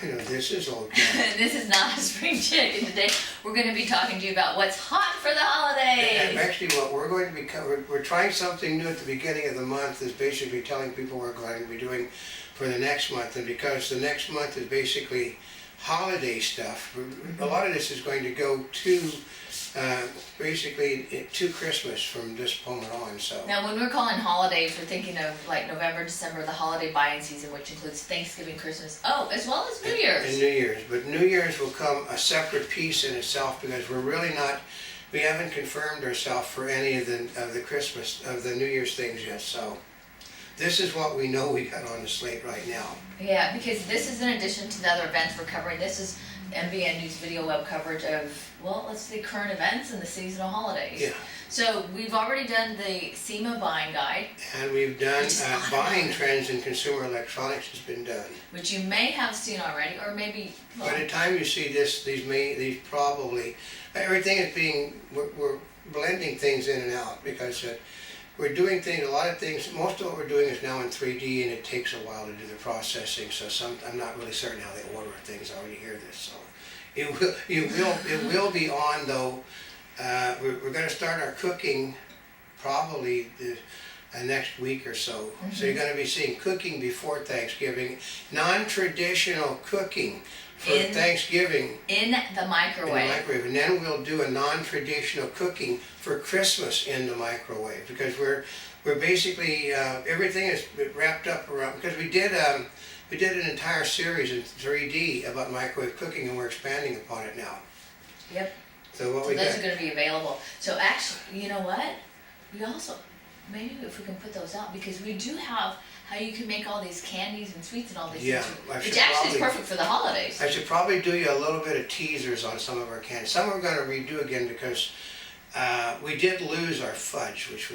This is okay. This is not a spring chicken. Today we're going to be talking to you about what's hot for the holidays. And actually, what we're going to be we're trying something new at the beginning of the month. Is basically telling people what we're going to be doing for the next month, and because the next month is basically holiday stuff, a lot of this is going to go to basically to Christmas from this moment on. So now, when we're calling holidays, we're thinking of like November, December, the holiday buying season, which includes Thanksgiving, Christmas, as well as New Year's. And New Year's, but New Year's will come a separate piece in itself because we're really not. We haven't confirmed ourselves for any of the Christmas of the New Year's things yet. So this is what we know we got on the slate right now. Yeah, because this is in addition to the other events we're covering. This is MBN News video web coverage of, well, let's say current events and the seasonal holidays. Yeah. So we've already done the SEMA buying guide. And we've done buying trends in consumer electronics has been done. Which you may have seen already, or maybe. Well, by the time you see this, these probably, everything is being, we're blending things in and out because we're doing things, a lot of things, most of what we're doing is now in 3D and it takes a while to do the processing, so I'm not really certain how they order things. I already hear this, so it will be on though. We're going to start our cooking probably the next week or so. Mm-hmm. So you're going to be seeing cooking before Thanksgiving, non-traditional cooking for Thanksgiving in the microwave. And then we'll do a non-traditional cooking for Christmas in the microwave because we're basically everything is wrapped up around because we did an entire series in 3D about microwave cooking and we're expanding upon it now. Yep. So those are going to be available. So actually, you know what? We also, maybe if we can put those out, because we do have how you can make all these candies and sweets and all these things, which actually is perfect for the holidays. I should probably do you a little bit of teasers on some of our candies. Some we're going to redo again because we did lose our fudge, which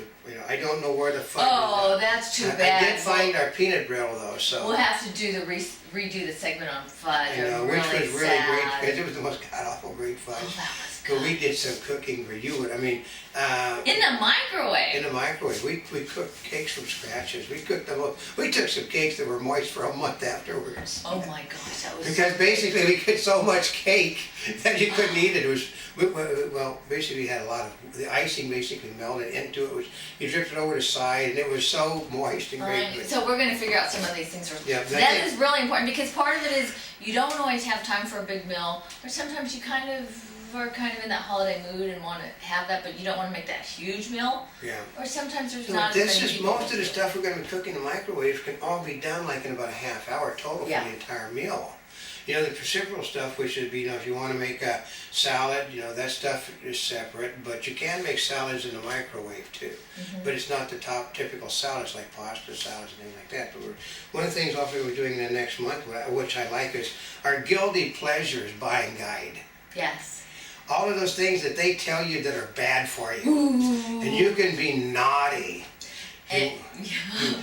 I don't know where the fudge is. Oh, that's too bad. I did find our peanut brittle though, so we'll have to do redo the segment on fudge. I know, which was really great because it was the most god awful great fudge. Oh, that was good. But we did some cooking for you. I mean, in the microwave. In the microwave, we cooked cakes from scratches. We cooked them up. We took some cakes that were moist for a month afterwards. Oh my gosh, that was because basically we get so much cake that you couldn't eat it. It was well, basically we had a lot of the icing basically melted into it. You dripped it over the side, and it was so moist and great. So we're going to figure out some of these things. Yeah, that is really important because part of it is you don't always have time for a big meal, or sometimes you are kind of in that holiday mood and want to have that, but you don't want to make that huge meal. Yeah. Or sometimes there's so not as many people. Most of the stuff we're going to be cooking in the microwave can all be done like in about a half hour total for the entire meal. The reciprocal stuff, which would be, if you want to make a salad, that stuff is separate, but you can make salads in the microwave too. Mm-hmm. But it's not the top typical salads like pasta salads and things like that. But one of the things also we're doing in the next month, which I like, is our Guilty Pleasures buying guide. Yes. All of those things that they tell you that are bad for you. Ooh. And you can be naughty.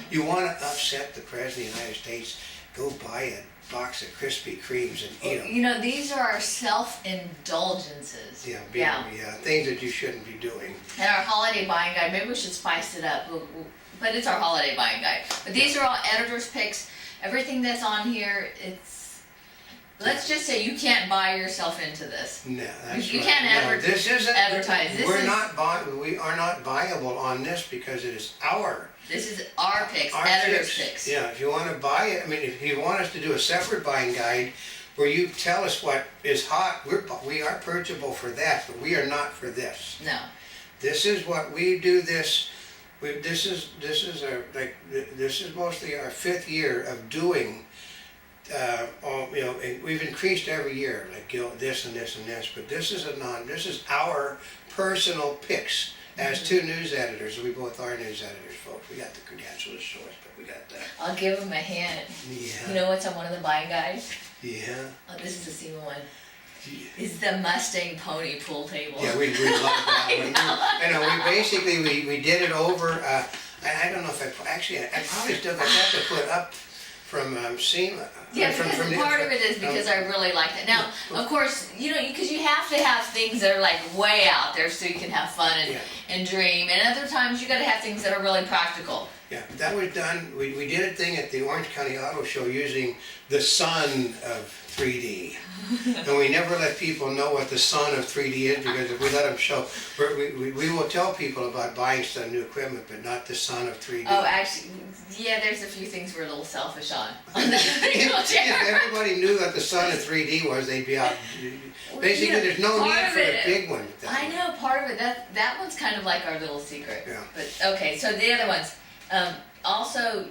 You want to upset the President of the United States, go buy a box of Krispy Kremes and eat them. These are our self-indulgences. Yeah, things that you shouldn't be doing. And our holiday buying guide, maybe we should spice it up, but it's our holiday buying guide. But these are all editor's picks. Everything that's on here, let's just say you can't buy yourself into this. No, that's you can't advertise. We are not buyable on this because it is our. This is our picks, editor's picks. Yeah, if you want to buy it, if you want us to do a separate buying guide where you tell us what is hot, we are purchasable for that, but we are not for this. No. This is what we do. This is mostly our 5th year of doing. We've increased every year, like this and this and this, but this is our personal picks. As 2 news editors, we both are news editors, folks. We got the credentials to show us, but we got that. I'll give them a hint. Yeah. You know what's on one of the buying guides? Yeah. Oh, this is the SEMA one. Yeah. Is the Mustang pony pool table. Yeah, we love that one. I know. We did it over. I don't know if I probably still got that to put up from SEMA. Yeah, because part of it is because I really like that. Now, of course, because you have to have things that are like way out there so you can have fun and dream. And other times you got to have things that are really practical. Yeah, that was done, we did a thing at the Orange County Auto Show using the sun of 3D. And we never let people know what the sun of 3D is, because if we let them show, we will tell people about buying some new equipment, but not the sun of 3D. Oh, actually, yeah, there's a few things we're a little selfish on. If everybody knew what the sun of 3D was, they'd be out. Basically, there's no part need of for the it- big one. I know, part of it, that one's kind of like our little secret. Yeah. But, okay, so the other ones, also,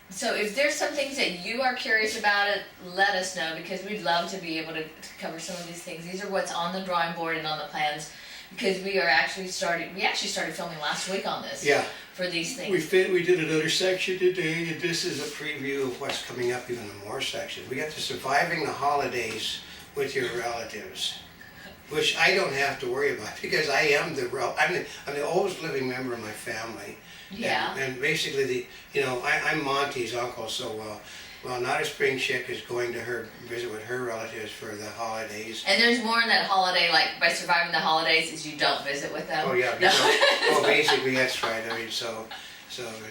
so if there's some things that you are curious about it, let us know, because we'd love to be able to cover some of these things. These are what's on the drawing board and on the plans, because we actually started filming last week on this. Yeah. For these things. We did another section today, and this is a preview of what's coming up, even more sections. We got to surviving the holidays with your relatives, which I don't have to worry about, because I am I'm the oldest living member of my family. Yeah. And basically I'm Monty's uncle, so well, not a spring chick is going to visit with her relatives for the holidays. And there's more in that holiday, like by surviving the holidays, is you don't visit with them. Oh yeah, well basically that's right. I mean,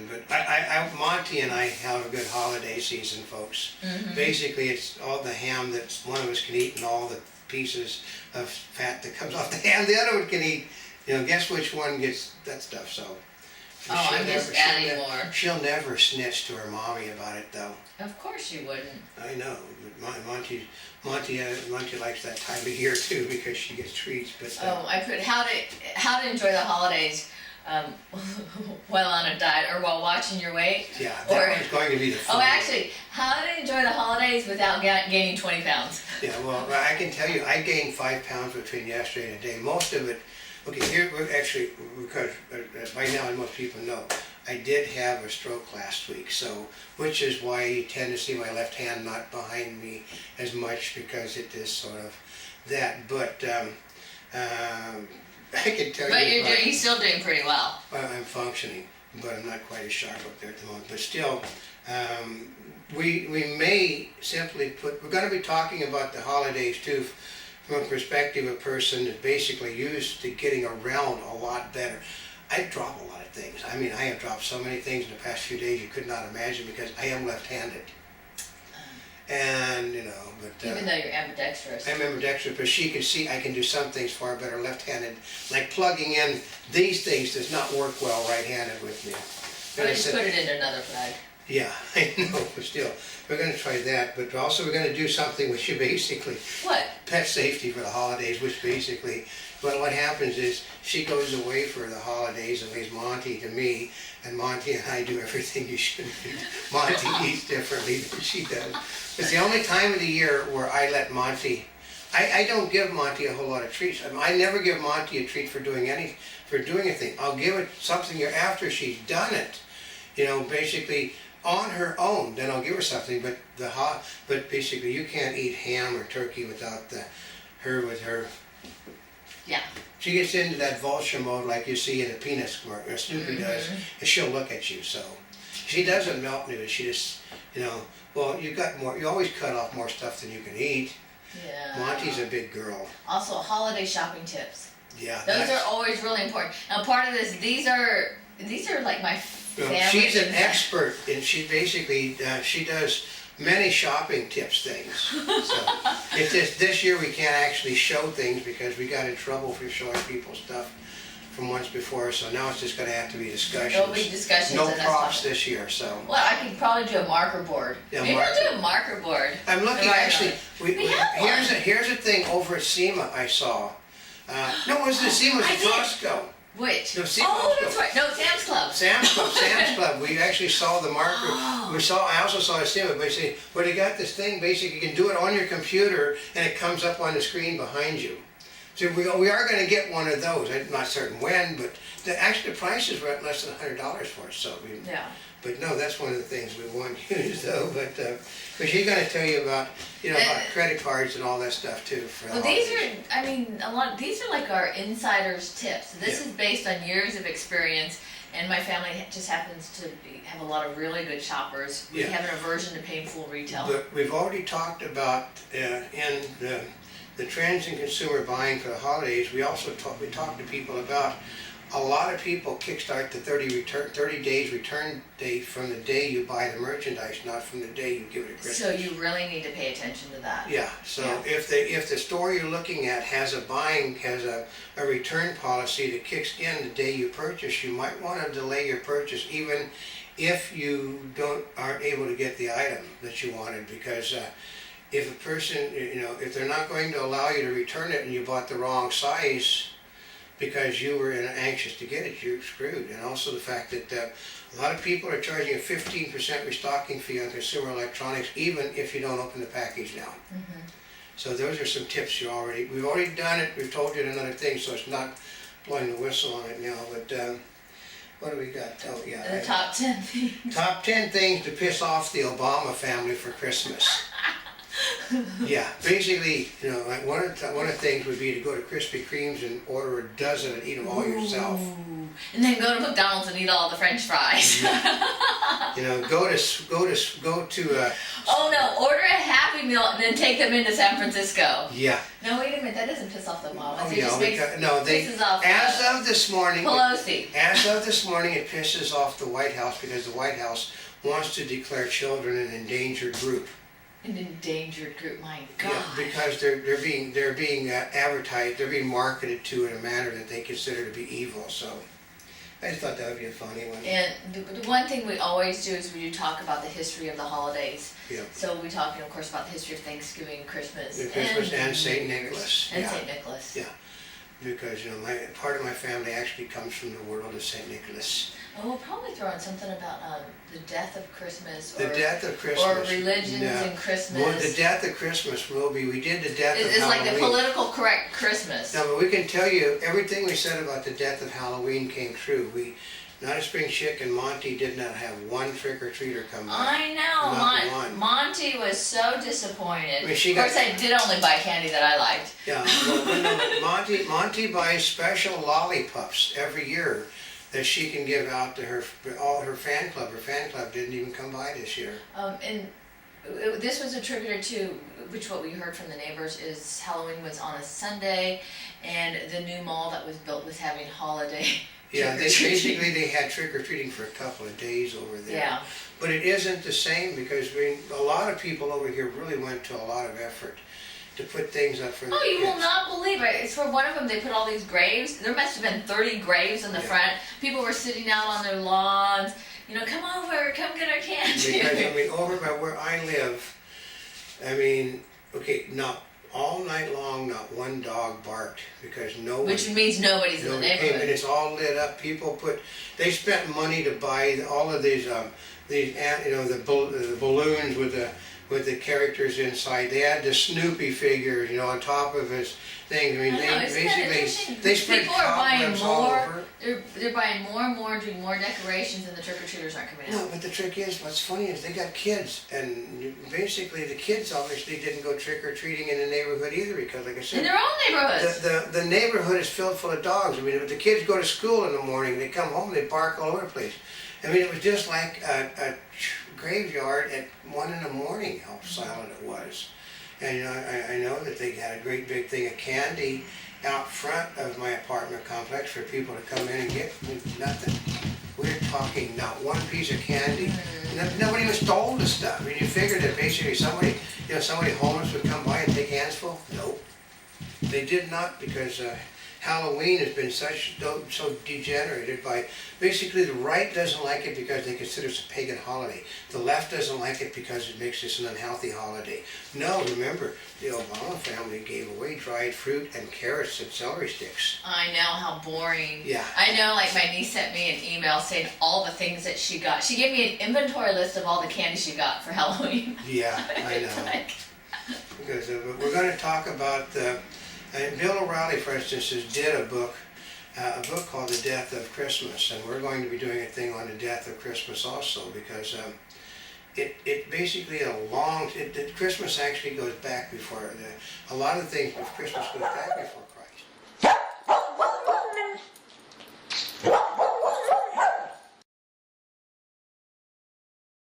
but Monty and I have a good holiday season, folks. Mm-hmm. Basically, it's all the ham that one of us can eat, and all the pieces of fat that comes off the ham the other one can eat. Guess which one gets that stuff? So. Oh, I'm just adding more. She'll never snitch to her mommy about it, though. Of course you wouldn't. I know, but Monty likes that time of year too, because she gets treats. But I put how to enjoy the holidays while on a diet or while watching your weight. yeah, that one's going to be the fun. Oh, actually, how to enjoy the holidays without gaining 20 pounds. Yeah, well, I can tell you, I gained 5 pounds between yesterday and today. Most of it. Okay, here we're actually, because by now most people know, I did have a stroke last week, so, which is why you tend to see my left hand not behind me as much, because it is sort of that, but I can tell But you. you're still doing pretty well. I'm functioning, but I'm not quite as sharp up there at the moment, but still, we may simply we're gonna be talking about the holidays too, from a perspective of a person that's basically used to getting around a lot better. I drop a lot of things. I mean, I have dropped so many things in the past few days you could not imagine, because I am left-handed. And, but... Even though you're ambidextrous. I'm ambidextrous, but she can see I can do some things far better left-handed. Like plugging in these things does not work well right-handed with me. But just put it into another bag. Yeah, I know, but still, we're gonna try that, but also we're gonna do something which you basically, What? pet safety for the holidays, which basically, well, what happens is, she goes away for the holidays and leaves Monty to me, and Monty and I do everything you shouldn't do. Monty eats differently than she does. It's the only time of the year where I let Monty, I don't give Monty a whole lot of treats. I never give Monty a treat for doing anything. I'll give it something after she's done it. Basically, on her own, then I'll give her something, but basically you can't eat ham or turkey without her. Yeah. She gets into that vulture mode like you see in a Peanuts commercial, Snoopy does, and she'll look at you, so. She doesn't melt noodles, she just, well, you always cut off more stuff than you can eat. Yeah. Monty's a big girl. Also, holiday shopping tips. Yeah. Those are always really important. Now, part of this, these are like my family. She's an expert, and she basically, she does many shopping tips things. So, this year we can't actually show things because we got in trouble for showing people stuff from once before, so now it's just gonna have to be discussions. There'll be discussions. No and that's props fine. this year, so. Well, I could probably do a marker board. Yeah, Maybe I'll do a marker board. I'm looking, Right actually, on. We have here's a thing over at SEMA I saw. No, it wasn't SEMA, it was I at did. Costco. Which? No, see, Oh, Costco. that's right. No, Sam's Club. Sam's Club, we actually saw the marker. I also saw a SEMA, basically, where they got this thing, basically, you can do it on your computer, and it comes up on the screen behind you. So we are gonna get one of those, I'm not certain when, but actually the prices were at less than $100 for us, so we. Yeah. But no, that's one of the things we want to use though, but she's gonna tell you about, about credit cards and all that stuff too. Well, these are, these are like our insider's tips. This Yeah. is based on years of experience, and my family just happens to have a lot of really good shoppers. We Yeah. have an aversion to paying full retail. But we've already talked about, in the trends in consumer buying for the holidays, we talked to people about a lot of people kickstart the 30 days return date from the day you buy the merchandise, not from the day you give it to Christmas. So you really need to pay attention to that. Yeah, so Yeah. if the store you're looking at has a return policy that kicks in the day you purchase, you might want to delay your purchase even if you aren't able to get the item that you wanted, because if a person, if they're not going to allow you to return it and you bought the wrong size because you were anxious to get it, you're screwed. And also the fact that a lot of people are charging a 15% restocking fee on consumer electronics, even if you don't open the package now. Mm-hmm. So those are some tips we've already done it, we've told you another thing, so it's not blowing the whistle on it now, but what do we got? Oh, yeah. The top 10 things. Top 10 things to piss off the Obama family for Christmas. Yeah, basically, like one of the things would be to go to Krispy Kremes and order a dozen and eat them all yourself. Ooh. And then go to McDonald's and eat all the French fries. Go to Oh no, order a Happy Meal and then take them into San Francisco. yeah. No, wait a minute, that doesn't piss off the Obamas. Oh, It yeah, just makes, pisses off as of this morning, Pelosi. it pisses off the White House because the White House wants to declare children an endangered group. An endangered group, my Yeah, God. because they're being advertised, they're being marketed to in a manner that they consider to be evil. So I just thought that would be a funny one. And the one thing we always do is we do talk about the history of the holidays. Yeah. So we talk, of course, about the history of Thanksgiving, Christmas, Christmas and Saint Nicholas. And Yeah. Saint Nicholas. Yeah. Because part of my family actually comes from the world of Saint Nicholas. And we'll probably throw in something about the death of Christmas, The or death of Christmas. or religions Yeah. and Christmas. Well, the death of Christmas will be. We did the death of It's like Halloween. the political correct Christmas. No, but we can tell you everything we said about the death of Halloween came true. Not a Spring Chick and Monty did not have one trick-or-treater come by. I know, Not one. Monty was so disappointed. I mean, she of course, got- I did only buy candy that I liked. Yeah, but Monty buys special lollipops every year that she can give out to her fan club. Her fan club didn't even come by this year. And this was attributed to, which what we heard from the neighbors is Halloween was on a Sunday, and the new mall that was built was having holiday. Yeah, trick-or-treating. they had trick-or-treating for a couple of days over there. Yeah. But it isn't the same because a lot of people over here really went to a lot of effort to put things up for the Oh, you kids. will not believe it. It's for one of them, they put all these graves. There must have been 30 graves in the Yeah. front. People were sitting out on their lawns. Come over, come get our candy. Because, over by where I live, not all night long, not one dog barked because no one... Which means nobody's in the nobody came, and neighborhood. it's all lit up. They spent money to buy all of these, the balloons with the characters inside. They had the Snoopy figure, on top of his thing. I know, They isn't that basically, interesting? they spread People are buying cobwebs all more. over. They're buying more and more, doing more decorations, and the trick-or-treaters aren't coming No, out. but the trick is, what's funny is they got kids, and basically the kids obviously didn't go trick-or-treating in the neighborhood either, because like I In said, their own neighborhoods. the neighborhood is filled full of dogs. If the kids go to school in the morning, they come home, they bark all over the place. It was just like a graveyard at 1 in the morning, how silent it was. And I know that they had a great big thing of candy out front of my apartment complex for people to come in and get. Nothing. We're talking not one piece of candy. Nobody even stole the stuff. You figured that basically somebody homeless would come by and take handsful? Nope. They did not, because Halloween has been so degenerated by, basically the right doesn't like it because they consider it a pagan holiday. The left doesn't like it because it makes this an unhealthy holiday. No, remember, the Obama family gave away dried fruit and carrots and celery sticks. I know, how boring. Yeah. I know, like my niece sent me an email saying all the things that she got. She gave me an inventory list of all the candy she got for Halloween. Yeah, I It's know. like, Because we're going to talk about, Bill O'Reilly, for instance, did a book called The Death of Christmas, and we're going to be doing a thing on the death of Christmas also, because it basically Christmas actually goes back before, a lot of things of Christmas goes back before Christ.